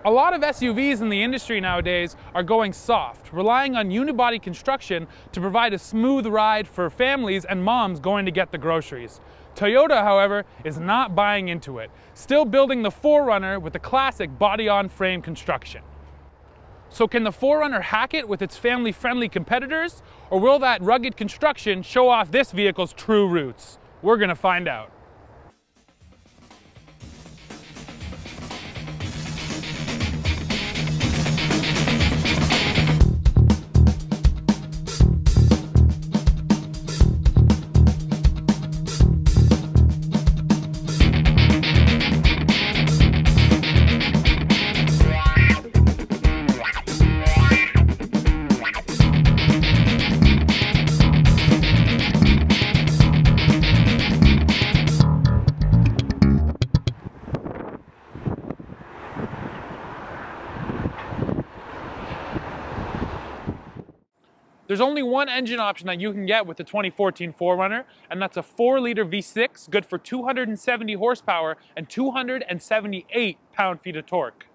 A lot of SUVs in the industry nowadays are going soft, relying on unibody construction to provide a smooth ride for families and moms going to get the groceries. Toyota, however, is not buying into it, still building the 4Runner with the classic body-on-frame construction. So can the 4Runner hack it with its family-friendly competitors, or will that rugged construction show off this vehicle's true roots? We're gonna find out. There's only one engine option that you can get with the 2014 4Runner, and that's a 4-liter V6, good for 270 horsepower and 278 pound-feet of torque.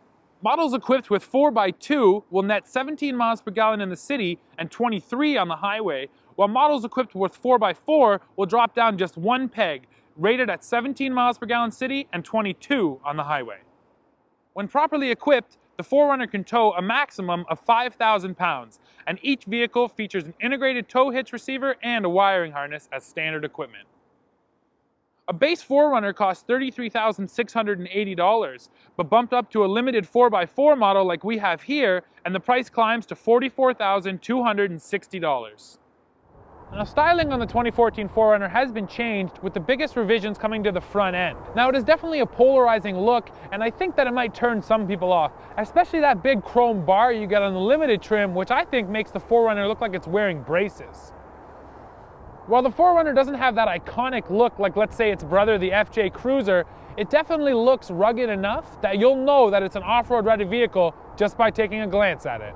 Models equipped with 4x2 will net 17 miles per gallon in the city and 23 on the highway, while models equipped with 4x4 will drop down just one peg, rated at 17 miles per gallon city and 22 on the highway. When properly equipped, the 4Runner can tow a maximum of 5,000 pounds, and each vehicle features an integrated tow hitch receiver and a wiring harness as standard equipment. A base 4Runner costs $33,680, but bumped up to a limited 4x4 model like we have here, and the price climbs to $44,260. Now, styling on the 2014 4Runner has been changed, with the biggest revisions coming to the front end. Now, it is definitely a polarizing look, and I think that it might turn some people off, especially that big chrome bar you get on the limited trim, which I think makes the 4Runner look like it's wearing braces. While the 4Runner doesn't have that iconic look like, let's say, its brother, the FJ Cruiser, it definitely looks rugged enough that you'll know that it's an off-road ready vehicle just by taking a glance at it.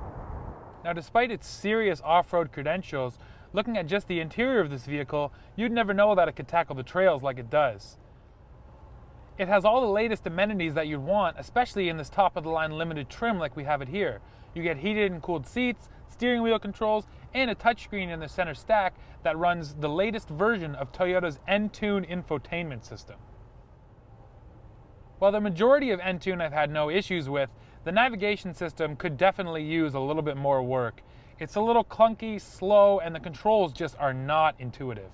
Now, despite its serious off-road credentials, looking at just the interior of this vehicle, you'd never know that it could tackle the trails like it does. It has all the latest amenities that you'd want, especially in this top-of-the-line limited trim like we have it here. You get heated and cooled seats, steering wheel controls, and a touchscreen in the center stack that runs the latest version of Toyota's Entune infotainment system. While the majority of Entune I've had no issues with, the navigation system could definitely use a little bit more work. It's a little clunky, slow, and the controls just are not intuitive.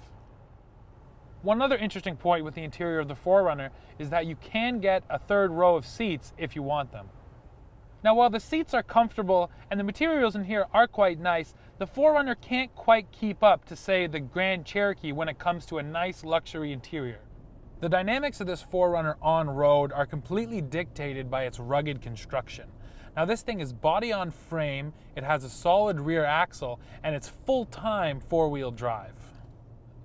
One other interesting point with the interior of the 4Runner is that you can get a third row of seats if you want them. Now, while the seats are comfortable and the materials in here are quite nice, the 4Runner can't quite keep up to, say, the Grand Cherokee when it comes to a nice luxury interior. The dynamics of this 4Runner on-road are completely dictated by its rugged construction. Now, this thing is body on frame, it has a solid rear axle, and it's full-time four-wheel drive.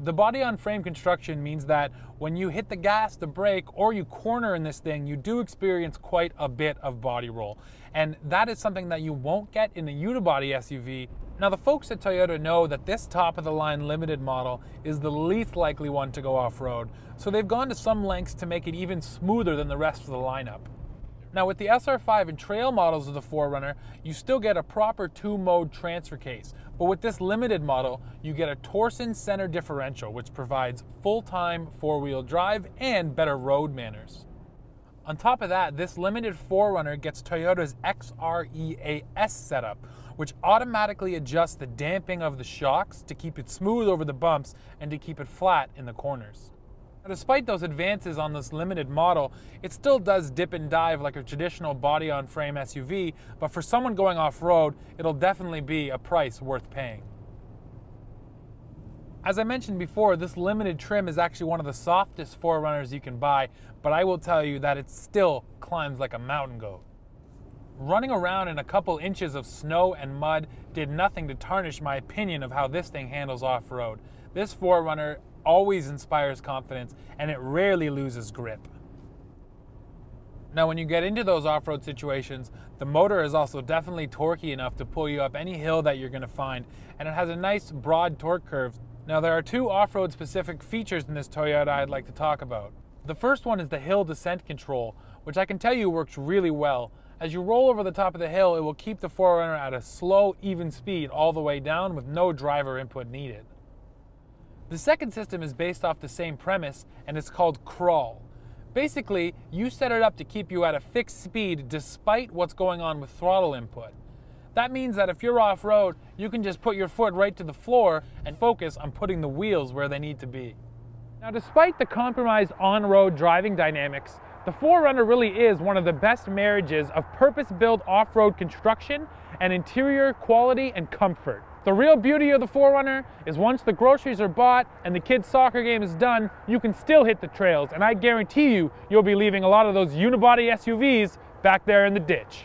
The body on frame construction means that when you hit the gas, the brake, or you corner in this thing, you do experience quite a bit of body roll. And that is something that you won't get in a unibody SUV. Now, the folks at Toyota know that this top-of-the-line limited model is the least likely one to go off-road, so they've gone to some lengths to make it even smoother than the rest of the lineup. Now, with the SR5 and trail models of the 4Runner, you still get a proper two-mode transfer case, but with this limited model, you get a Torsen center differential, which provides full-time four-wheel drive and better road manners. On top of that, this limited 4Runner gets Toyota's XREAS setup, which automatically adjusts the damping of the shocks to keep it smooth over the bumps and to keep it flat in the corners. Now, despite those advances on this limited model, it still does dip and dive like a traditional body-on-frame SUV, but for someone going off-road, it'll definitely be a price worth paying. As I mentioned before, this limited trim is actually one of the softest 4Runners you can buy, but I will tell you that it still climbs like a mountain goat. Running around in a couple inches of snow and mud did nothing to tarnish my opinion of how this thing handles off-road. This 4Runner always inspires confidence, and it rarely loses grip. Now, when you get into those off-road situations, the motor is also definitely torquey enough to pull you up any hill that you're going to find, and it has a nice broad torque curve. Now, there are two off-road specific features in this Toyota I'd like to talk about. The first one is the hill descent control, which I can tell you works really well, As you roll over the top of the hill, it will keep the 4Runner at a slow, even speed all the way down with no driver input needed. The second system is based off the same premise, and it's called crawl. Basically, you set it up to keep you at a fixed speed despite what's going on with throttle input. That means that if you're off-road, you can just put your foot right to the floor and focus on putting the wheels where they need to be. Now, despite the compromised on-road driving dynamics, the 4Runner really is one of the best marriages of purpose-built off-road construction and interior quality and comfort. The real beauty of the 4Runner is once the groceries are bought and the kids' soccer game is done, you can still hit the trails, and I guarantee you'll be leaving a lot of those unibody SUVs back there in the ditch.